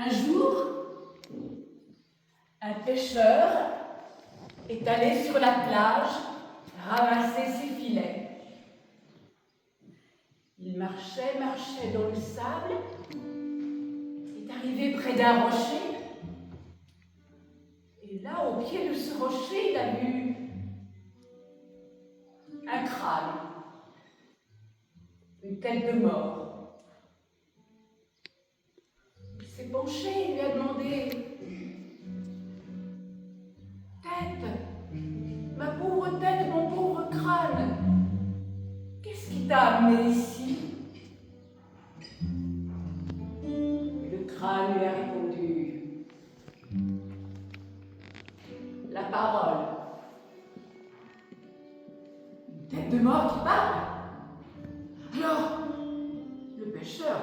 Un jour, un pêcheur est allé sur la plage ramasser ses filets. Il marchait dans le sable, est arrivé près d'un rocher, et là, au pied de ce rocher, il a vu un crâne, une tête de mort. Il s'est penché et lui a demandé: Tête, ma pauvre tête, mon pauvre crâne, qu'est-ce qui t'a amené ici? Et le crâne lui a répondu: la parole. Une tête de mort qui parle. Alors, le pêcheur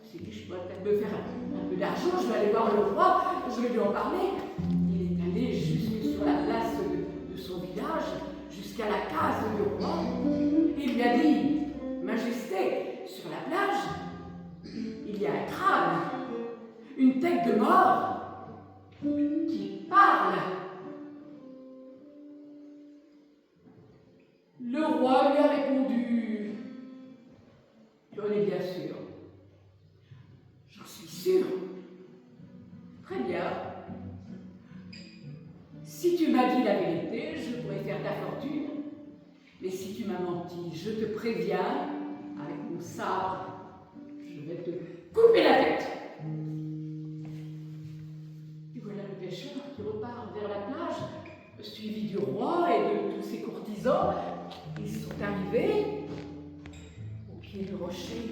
s'est dit: je pourrais peut-être me faire un peu d'argent, je vais aller voir le roi, je vais lui en parler. Il est allé jusque sur la place de son village, jusqu'à la case du roi, et il lui a dit: Majesté, sur la plage, il y a un crâne, une tête de mort qui parle. Le roi lui a répondu: j'en ai bien sûr. J'en suis sûr. Très bien. Si tu m'as dit la vérité, je pourrais faire ta fortune. Mais si tu m'as menti, je te préviens, avec mon sabre, je vais te couper la tête. Et voilà le pêcheur qui repart vers la plage, suivi du roi et de tous ses courtisans. Ils sont arrivés au pied du rocher.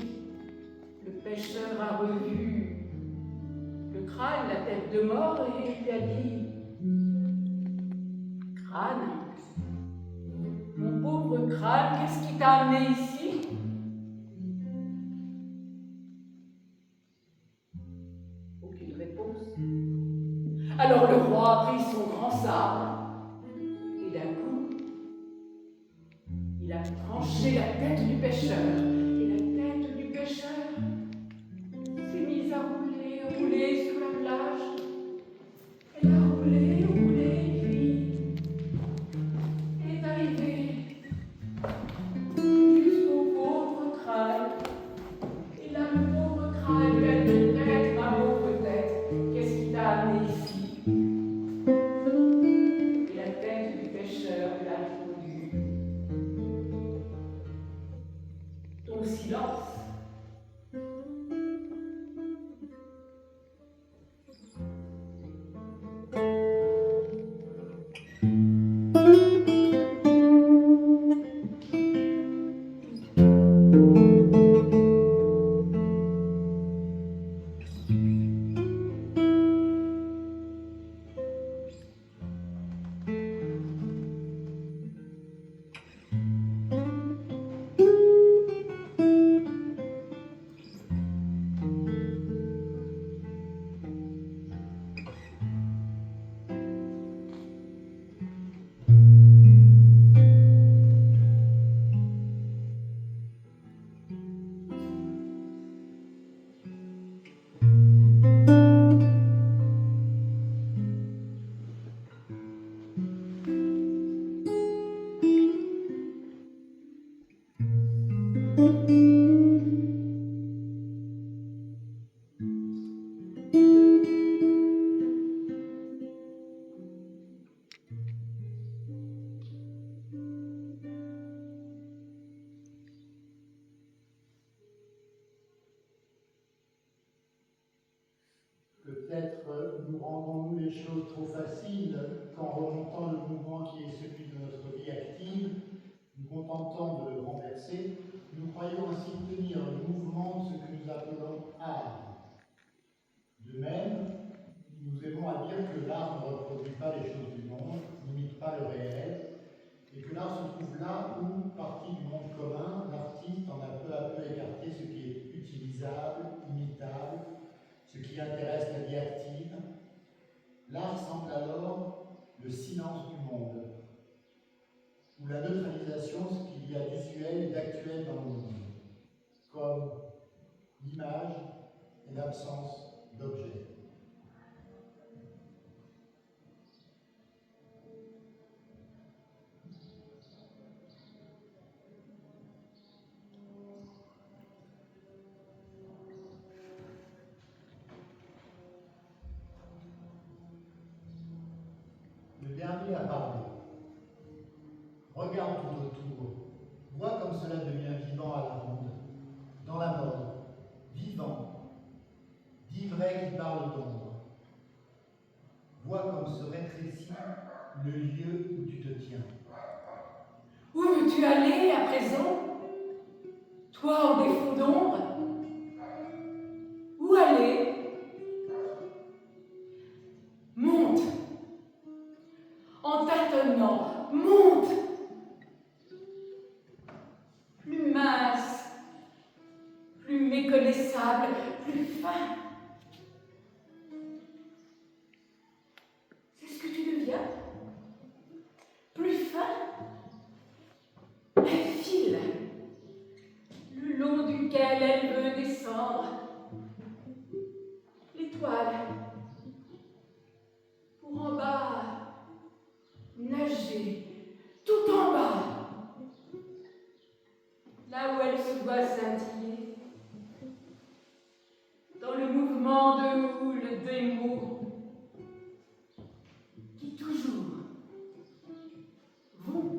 Le pêcheur a revu le crâne, la tête de mort, et il lui a dit: Crâne, mon pauvre crâne, qu'est-ce qui t'a amené ici? Aucune réponse. Alors le roi a pris son grand sabre et d'un coup, il a tranché la tête du pêcheur. Et la tête du pêcheur s'est mise à rouler, rouler sur la plage. Elle a roulé, roulé, puis est arrivée jusqu'au pauvre crâne. Et là, le pauvre crâne lui a dit: Tête, ma pauvre tête, qu'est-ce qui t'a amené ici? Et la tête du pêcheur lui a répondu: Peut-être nous rendons-nous les choses trop faciles qu'en remontant le mouvement qui est celui de notre vie active, nous contentant de le renverser, nous croyons ainsi tenir le mouvement de ce que nous appelons art. De même, nous aimons à dire que l'art ne reproduit pas les choses du monde, n'imite pas le réel, et que l'art se trouve là où, parti du monde commun, l'artiste en a peu à peu écarté ce qui est utilisable, imitable, ce qui intéresse la vie active. L'art semble alors le silence du monde, ou la neutralisation de ce qu'il y a d'usuel et d'actuel dans le monde, comme l'image et l'absence d'objet. Le dernier a parlé. Regarde tout autour. Vois comme cela devient vivant à la ronde, dans la mort, vivant, dit vrai qui parle d'ombre. Vois comme se rétrécit le lieu où tu te tiens. Où veux-tu aller à présent? Toi en défaut d'ombre? Où aller? Monte! En tâtonnant, monte! Plus mince, plus méconnaissable, plus fin. C'est ce que tu deviens. Plus fin. Un fil, le long duquel elle veut descendre. L'étoile. Pour en bas, nager, tout en bas. Là où elle se voit scintiller. Dans le mouvement de houle des mots qui toujours vont.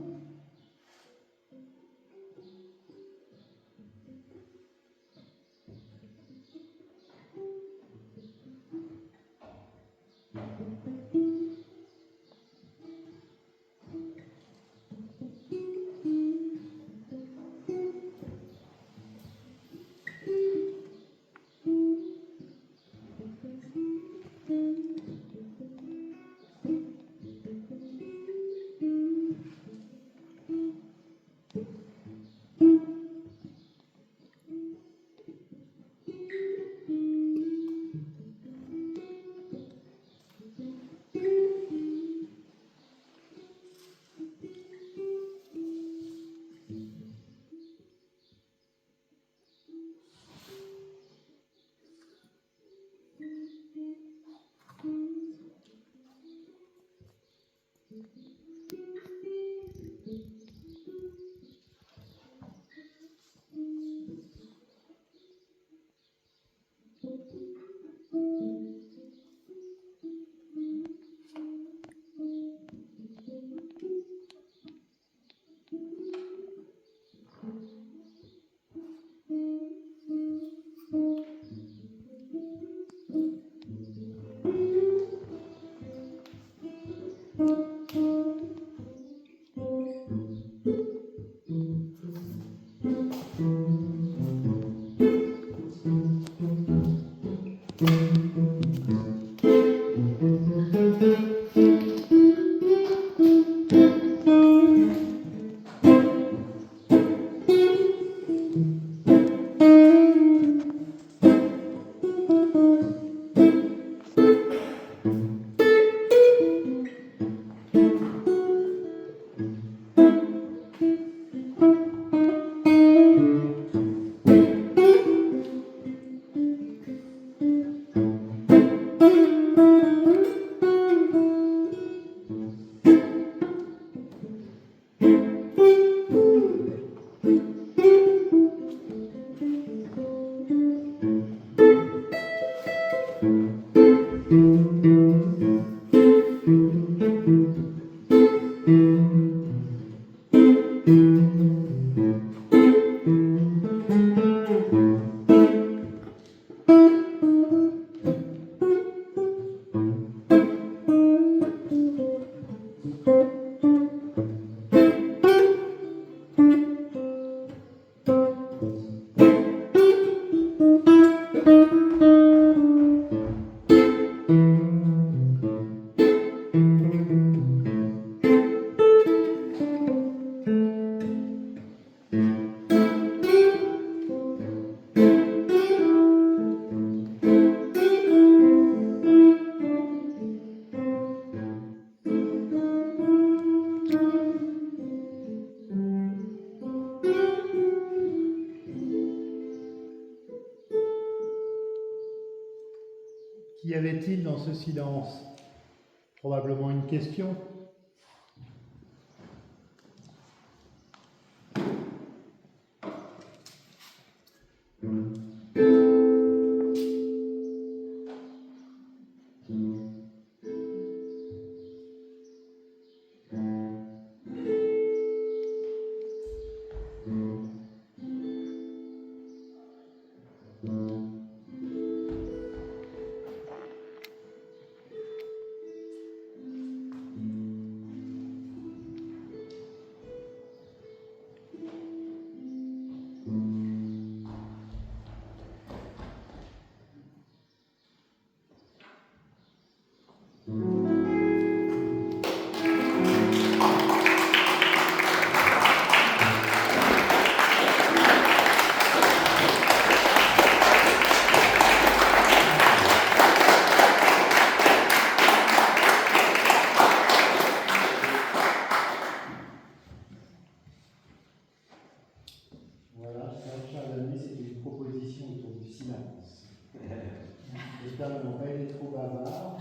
Qu'y avait-il dans ce silence? Probablement une question. Voilà, Charles Lanuit, c'était une proposition autour du silence. J'espère qu'ils n'ont pas été trop bavards.